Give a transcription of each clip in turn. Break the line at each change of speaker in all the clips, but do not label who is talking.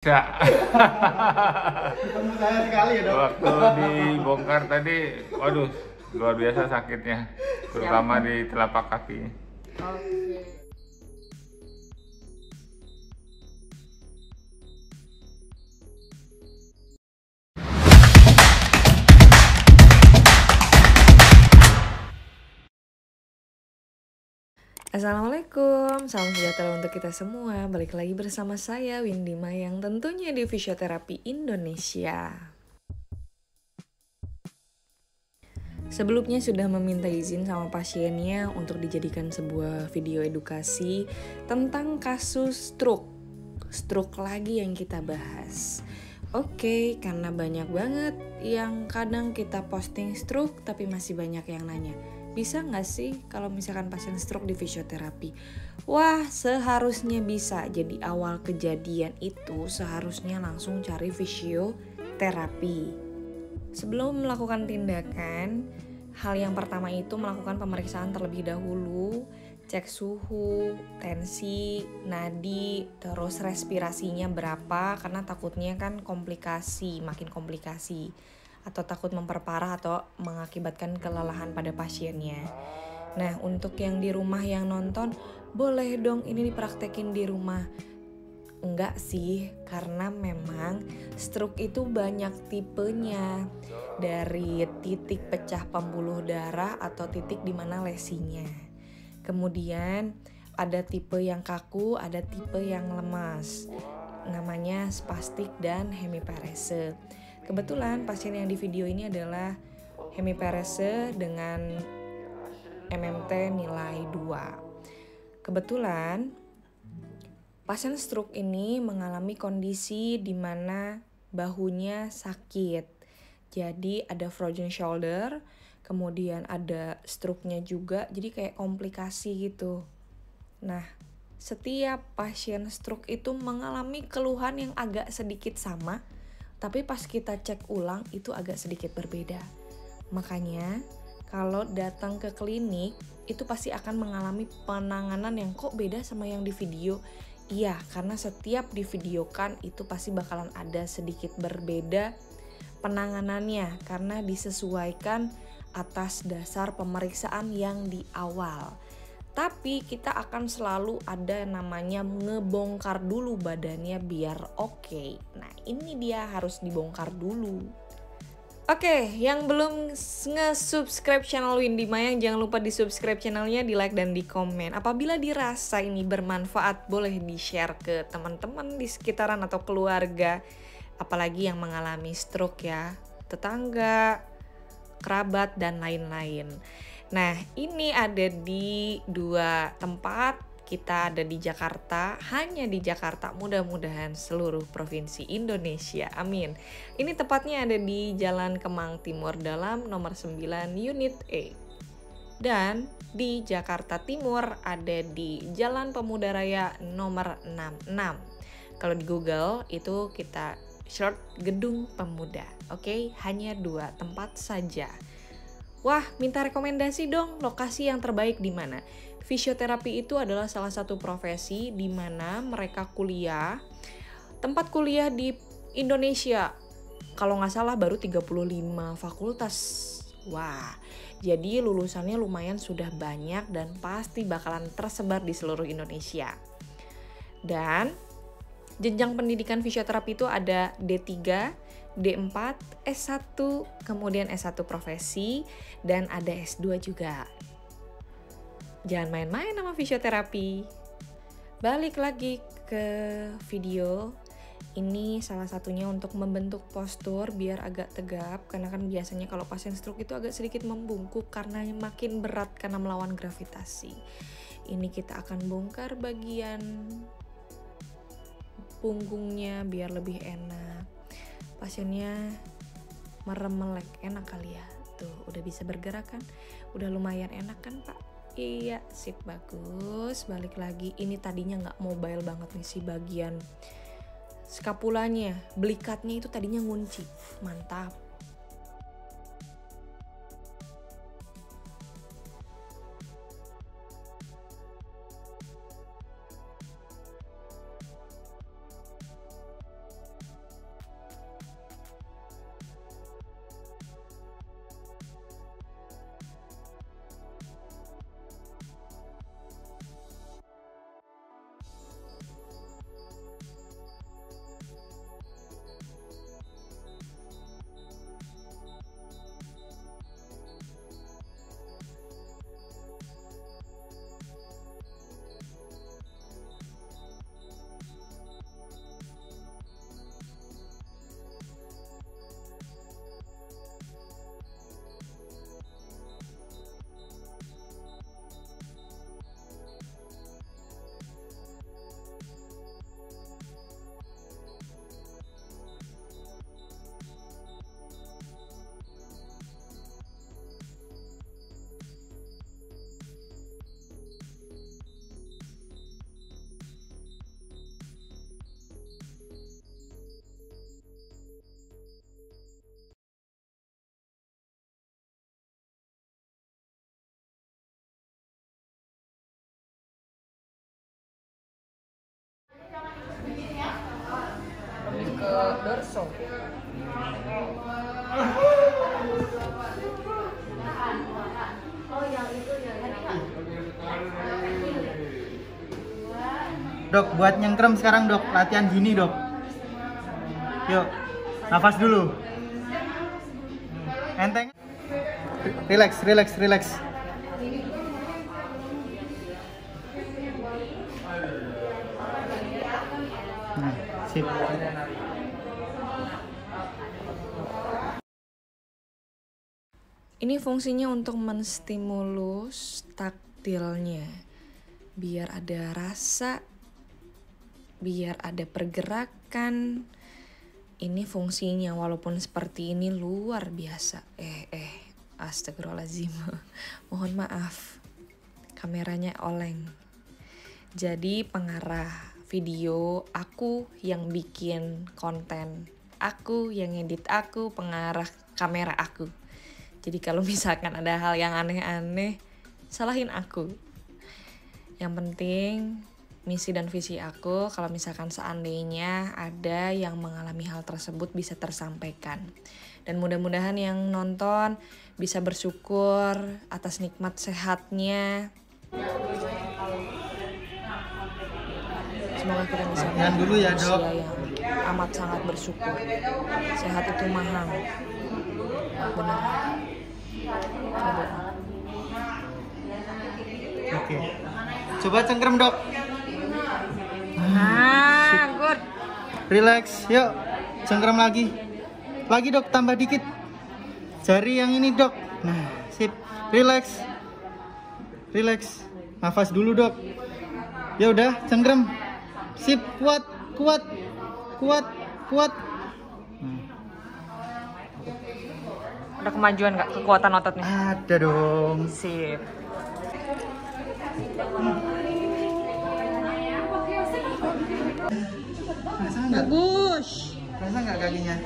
Bisa.
Ketemu saya sekali ya, Dok.
Waktu dibongkar tadi, waduh, luar biasa sakitnya, terutama di telapak kaki.
Oke. Assalamualaikum, salam sejahtera untuk kita semua. Balik lagi bersama saya Windy Mayang, tentunya di Fisioterapi Indonesia. Sebelumnya sudah meminta izin sama pasiennya untuk dijadikan sebuah video edukasi tentang kasus stroke lagi yang kita bahas. Oke, karena banyak banget yang kadang kita posting stroke tapi masih banyak yang nanya, bisa nggak sih kalau misalkan pasien stroke di fisioterapi? Wah, seharusnya bisa. Jadi awal kejadian itu seharusnya langsung cari fisioterapi. Sebelum melakukan tindakan, hal yang pertama itu melakukan pemeriksaan terlebih dahulu, cek suhu, tensi, nadi, terus respirasinya berapa, karena takutnya kan makin komplikasi, atau takut memperparah atau mengakibatkan kelelahan pada pasiennya. Nah, untuk yang di rumah yang nonton, boleh dong ini dipraktekin di rumah. Enggak sih, karena memang stroke itu banyak tipenya. Dari titik pecah pembuluh darah atau titik di mana lesinya. Kemudian ada tipe yang kaku, ada tipe yang lemas. Namanya spastik dan hemiparese. Kebetulan pasien yang di video ini adalah hemiparese dengan MMT nilai 2. Kebetulan pasien stroke ini mengalami kondisi di mana bahunya sakit. Jadi ada frozen shoulder, kemudian ada stroke-nya juga, jadi kayak komplikasi gitu. Nah, setiap pasien stroke itu mengalami keluhan yang agak sedikit sama, tapi pas kita cek ulang itu agak sedikit berbeda. Makanya, kalau datang ke klinik, itu pasti akan mengalami penanganan yang kok beda sama yang di video. Iya, karena setiap divideokan itu pasti bakalan ada sedikit berbeda penanganannya karena disesuaikan atas dasar pemeriksaan yang di awal. Tapi kita akan selalu ada namanya ngebongkar dulu badannya biar oke. Nah, ini dia harus dibongkar dulu. Oke, yang belum nge-subscribe channel Windy Mayang, jangan lupa di-subscribe channelnya, di-like dan di-komen. Apabila dirasa ini bermanfaat, boleh di-share ke teman-teman di sekitaran atau keluarga, apalagi yang mengalami stroke ya, tetangga, kerabat, dan lain-lain. Nah, ini ada di 2 tempat. Kita ada di Jakarta, hanya di Jakarta, mudah-mudahan seluruh provinsi Indonesia, amin. Ini tepatnya ada di Jalan Kemang Timur Dalam nomor 9 unit E. Dan di Jakarta Timur ada di Jalan Pemuda Raya nomor 66. Kalau di Google itu kita search Gedung Pemuda, oke? Hanya 2 tempat saja. Wah, minta rekomendasi dong lokasi yang terbaik di mana? Fisioterapi itu adalah salah satu profesi di mana mereka kuliah. Tempat kuliah di Indonesia, kalau nggak salah baru 35 fakultas. Wah, jadi lulusannya lumayan sudah banyak dan pasti bakalan tersebar di seluruh Indonesia. Dan jenjang pendidikan fisioterapi itu ada D3, D4, S1, kemudian S1 profesi, dan ada S2 juga. Jangan main-main sama fisioterapi. Balik lagi ke video. Ini salah satunya untuk membentuk postur biar agak tegap, karena kan biasanya kalau pasien stroke itu agak sedikit membungkuk karena makin berat karena melawan gravitasi. Ini kita akan bongkar bagian punggungnya biar lebih enak. Pasiennya merem melek, enak kali ya. Tuh, udah bisa bergerak kan? Udah lumayan enak kan, Pak? Iya, sip, bagus. Balik lagi, ini tadinya nggak mobile banget nih si bagian skapulanya, belikatnya itu tadinya ngunci. Mantap. dorso.
Dok, buat nyengkrem sekarang dok, latihan gini dok. Yuk, nafas dulu. Enteng. Relax, relax, relax. Nah, sip.
Ini fungsinya untuk menstimulus taktilnya, biar ada rasa, biar ada pergerakan. Ini fungsinya, walaupun seperti ini luar biasa. Astagfirullahaladzim. Mohon maaf, kameranya oleng. Jadi pengarah video, aku yang bikin konten, aku yang edit, aku pengarah kamera aku. Jadi kalau misalkan ada hal yang aneh-aneh, salahin aku. Yang penting misi dan visi aku, kalau misalkan seandainya ada yang mengalami hal tersebut bisa tersampaikan. Dan mudah-mudahan yang nonton bisa bersyukur atas nikmat sehatnya. Semoga kita bisa
Latihan dulu ya, Dok.
manusia yang amat sangat bersyukur. Sehat itu mahal. Benar. Coba.
Oke. Coba cengkrem dok.
Nah, good.
Relax, yuk. Cengkrem lagi. Lagi dok, tambah dikit. Jari yang ini dok. Nah, sip. Relax. Relax. Nafas dulu dok. Ya udah, cengkrem. Sip, kuat, kuat. Kuat, kuat.
Ada kemajuan nggak kekuatan ototnya?
Ada dong.
Sip.
Rasa nggak?
Bagus.
Rasa nggak kakinya?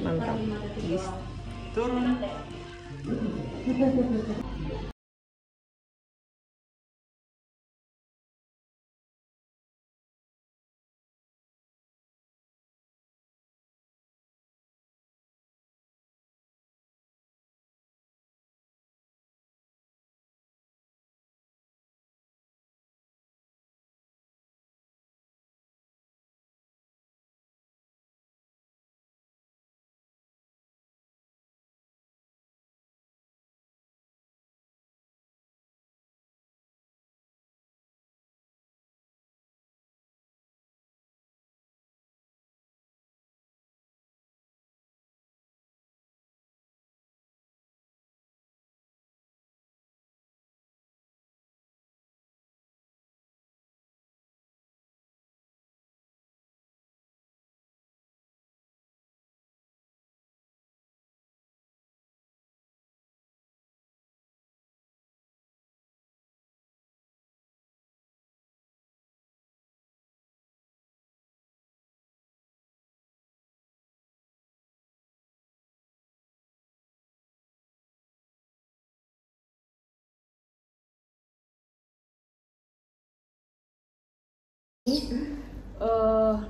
Mantap.
Turun.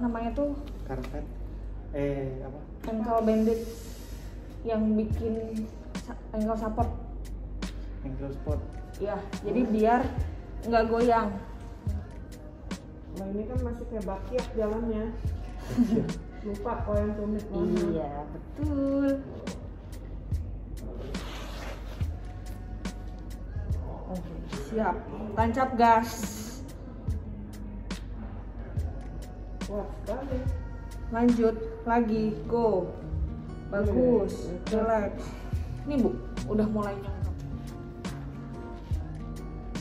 Namanya tuh
Karpet. Apa?
ankle bandage yang bikin ankle support.
Ankle spot.
Ya, jadi biar nggak goyang.
Nah ini kan masih kayak bakiak jalannya. Lupa kalau yang tumit mana.
Iya, betul. Oke, siap. Tancap gas.
Kuat sekali.
Lanjut lagi, go. Bagus, relax. Ini Bu, udah mulai nyangkap.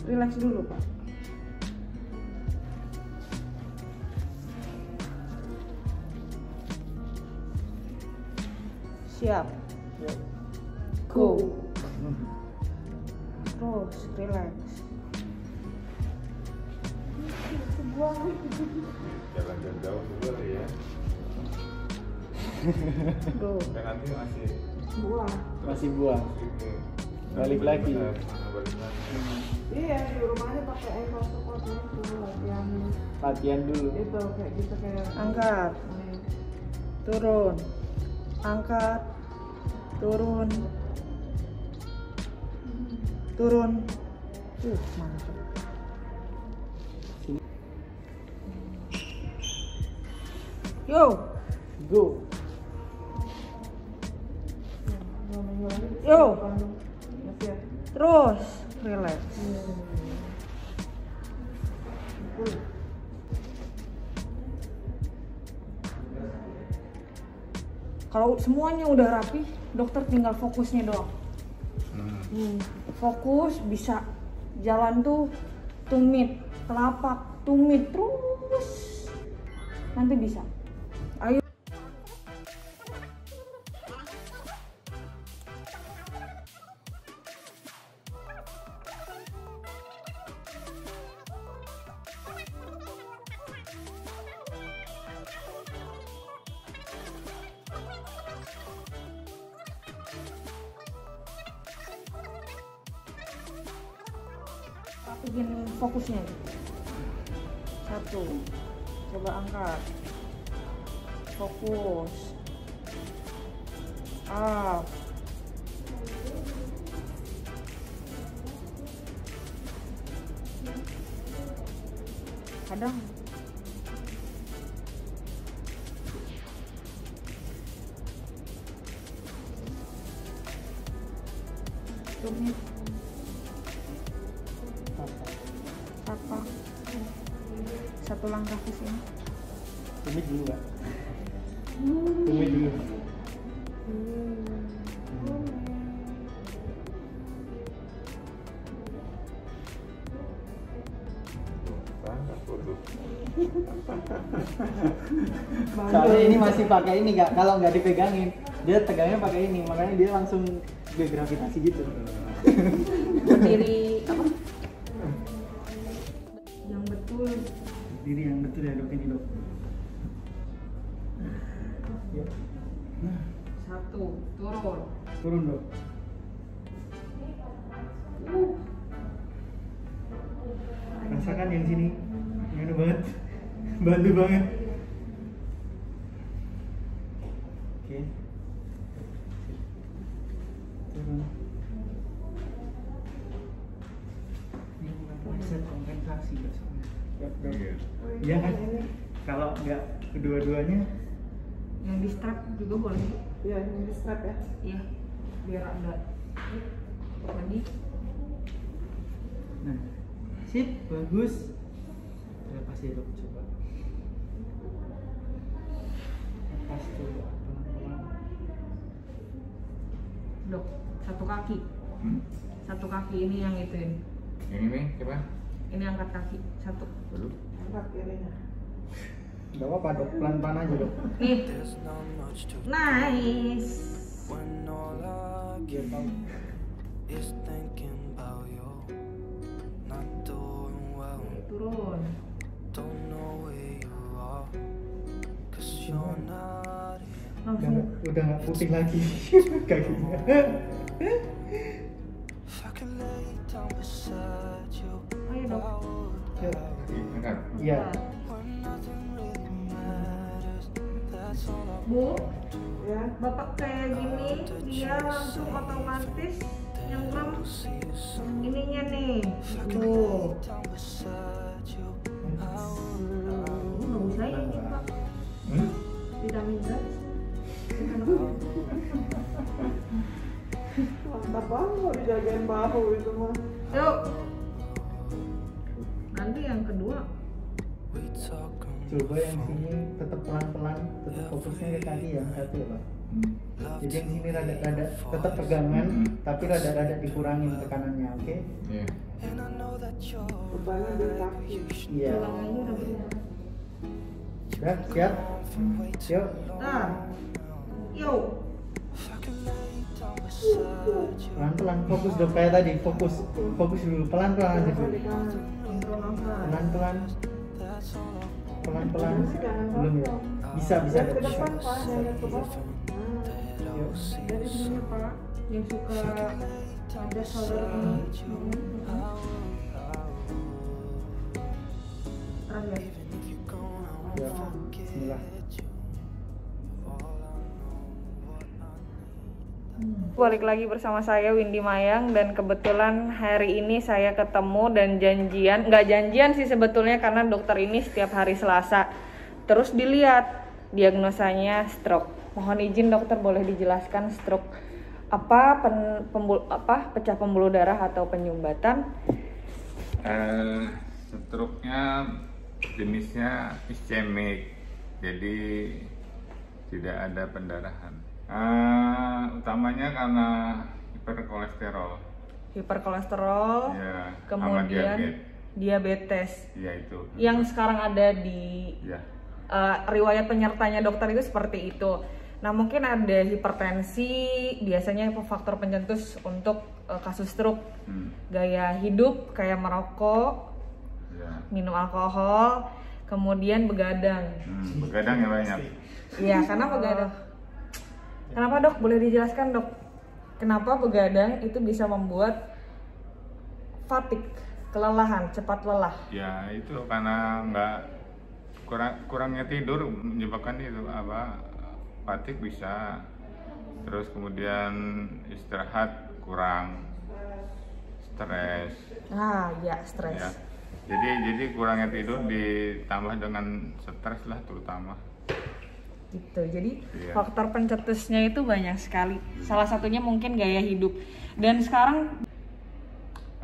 Relax dulu, Pak. Siap. Go. Terus, relax.
Jalan jauh dulu ya.
Go.
Dan nanti masih
Buang.
Masih buang. Balik lagi.
Mana balik lagi.
Iya di rumahnya pakai ankle
Latihan dulu.
Itu kayak gitu kayak
Angkat. Turun. Angkat. Turun. Turun. Mantap. Yo.
Go.
Yo.
Masih ya.
Terus. Relax. Kalau semuanya udah rapi, dokter tinggal fokusnya doang. Fokus, bisa jalan tuh tumit, telapak, tumit terus. Nanti bisa. Ayo. Bikin fokusnya. 1. Coba angkat. Fokus. Up. Kadang tumit. Apa? 1 langkah ke sini.
Tumit dulu Kak. Tumit dulu. Soalnya ini masih pakai ini Kak, kalau nggak dipegangin dia tegangnya pakai ini, makanya dia langsung gravitasi gitu.
Berdiri apa? Yang betul.
Diri yang betul ya dok ini dok. Ya. Nah,
1. Turun.
turun dok. Rasakan yang sini, enak banget, bantu banget. Oke. Turun. Ini bukan mindset kompensasi biasanya. Dok, dok.
Iya.
Iya kan? Kalau nggak kedua-duanya,
Yang di strap juga boleh.
Iya, ini di strap ya.
Iya. Biar ada. Tadi.
nah, sip, bagus. Lepas ya dok, coba. Lepas coba pelan-pelan.
Dok, 1 kaki.
Hmm?
1 kaki ini yang ituin.
Yang ini coba
Ini angkat kaki. 1.
dulu.
Angkat kirinya.
Gak apa-apa dok, pelan-pelan aja dok.
Nih. Nice.
When all I
Biar tahu.
is thinking about you, not doing well,
Turun.
don't know where you are, 'cause you're not here.
Langsung.
Udah nggak putih lagi kakinya.
If I could lay down beside you,
Ayo dok.
I would.
Yuk.
Angkat.
Iya.
When nothing really matters, that's all I
Bu,
Ya.
bapak kayak gini, dia langsung otomatis nyenggam
see you soon.
ininya nih. Bu,
Down beside you, I would.
nggak usah ini pak.
Hmm?
Vitamin guys.
Mantap banget dijagain bahu itu mah.
Yuk. Nanti yang kedua.
We talk on
Coba yang sini tetap pelan-pelan, tetap fokusnya ke kaki yang satu ya pak. Jadi yang sini rada-rada tetap pegangan, tapi rada-rada dikurangin tekanannya, oke?
Iya.
and I know that you're
Bebannya di kaki.
Iya.
Tulangnya udah berubah.
Udah siap? Yuk.
Nah. Yuk.
if I could lay down beside you.
Pelan-pelan, fokus dok kayak tadi, fokus dulu, pelan-pelan aja dulu.
Kontrol nafas.
Pelan-pelan,
That's all I
pelan-pelan.
Jangan
Belum ya? Bisa, bisa
Jangan
dok.
ke depan pak, jangan ke bawah.
Yuk.
Dari sini pak, yang suka ada shoulder ini. Terakhir.
ya.
Balik lagi bersama saya Windy Mayang, dan kebetulan hari ini saya ketemu dan nggak janjian sih sebetulnya, karena dokter ini setiap hari Selasa. Terus dilihat diagnosanya stroke. Mohon izin dokter, boleh dijelaskan stroke apa, pecah pembuluh darah atau penyumbatan?
Stroke-nya jenisnya ischemic, jadi tidak ada pendarahan. Utamanya karena hiperkolesterol.
Hiperkolesterol,
Ya, sama
kemudian diabetes.
Ya itu.
Yang sekarang ada di
Ya.
riwayat penyertanya dokter itu seperti itu. Nah, mungkin ada hipertensi, biasanya faktor pencetus untuk kasus stroke. Gaya hidup kayak merokok,
Ya.
minum alkohol, kemudian begadang.
Begadang ya banyak.
Iya, karena begadang. Kenapa dok? Boleh dijelaskan dok? Kenapa begadang itu bisa membuat fatigue, kelelahan, cepat lelah?
Ya itu karena kurangnya tidur menyebabkan itu fatigue bisa, terus kemudian istirahat kurang, stres.
Ya stres.
Ya. Jadi kurangnya tidur ditambah dengan stres lah terutama.
Gitu. Jadi
Iya.
faktor pencetusnya itu banyak sekali. Salah satunya mungkin gaya hidup. Dan sekarang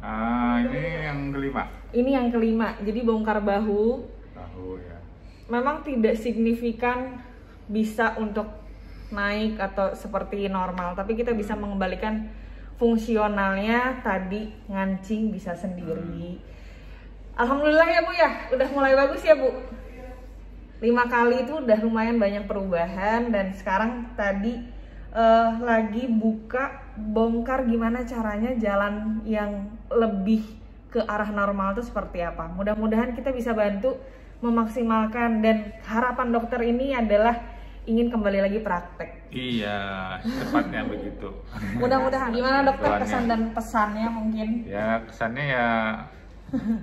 Ini yang kelima.
ini yang kelima. Jadi bongkar bahu
Tahu ya.
memang tidak signifikan bisa untuk naik atau seperti normal, tapi kita bisa mengembalikan fungsionalnya. Tadi ngancing bisa sendiri. Alhamdulillah ya Bu ya, udah mulai bagus ya Bu. 5 kali itu udah lumayan banyak perubahan, dan sekarang tadi lagi bongkar gimana caranya jalan yang lebih ke arah normal itu seperti apa. Mudah-mudahan kita bisa bantu memaksimalkan, dan harapan dokter ini adalah ingin kembali lagi praktek.
Iya, cepatnya begitu.
Mudah-mudahan. Gimana dokter
Tujuannya.
kesan dan pesannya mungkin?
Ya kesannya ya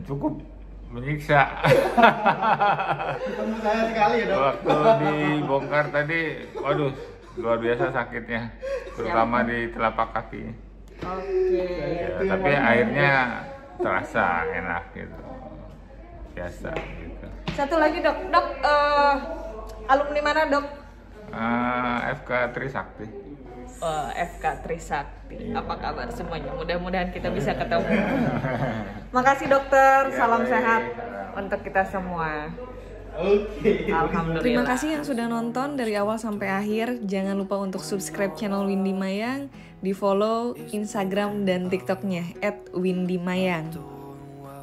cukup menyiksa.
Ketemu saya sekali ya dok.
Waktu dibongkar tadi, waduh, luar biasa sakitnya, terutama di telapak kaki.
Oke.
Ya, tapi akhirnya terasa enak gitu, biasa gitu.
Satu lagi dok, alumni mana dok?
FK Trisakti.
FK Trisakti. Apa kabar semuanya? Mudah-mudahan kita bisa ketemu. Makasih dokter,
Ya,
salam
baik.
sehat untuk kita semua. Alhamdulillah.
Terima kasih yang sudah nonton dari awal sampai akhir. Jangan lupa untuk subscribe channel Windy Mayang, di follow Instagram dan TikToknya @windymayang.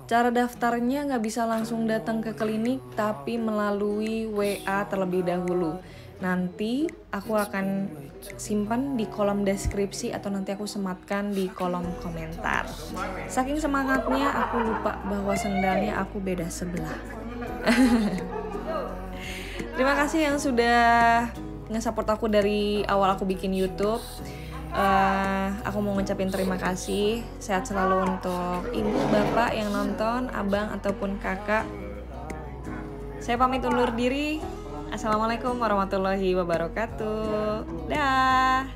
Cara daftarnya nggak bisa langsung datang ke klinik, tapi melalui WA terlebih dahulu. Nanti aku akan simpan di kolom deskripsi atau nanti aku sematkan di kolom komentar. Saking semangatnya aku lupa bahwa sendalnya aku beda sebelah. Terima kasih yang sudah nge-support aku dari awal aku bikin YouTube. Aku mau ngucapin terima kasih. Sehat selalu untuk ibu, bapak yang nonton, abang ataupun kakak. Saya pamit undur diri. Assalamualaikum warahmatullahi wabarakatuh. Dah.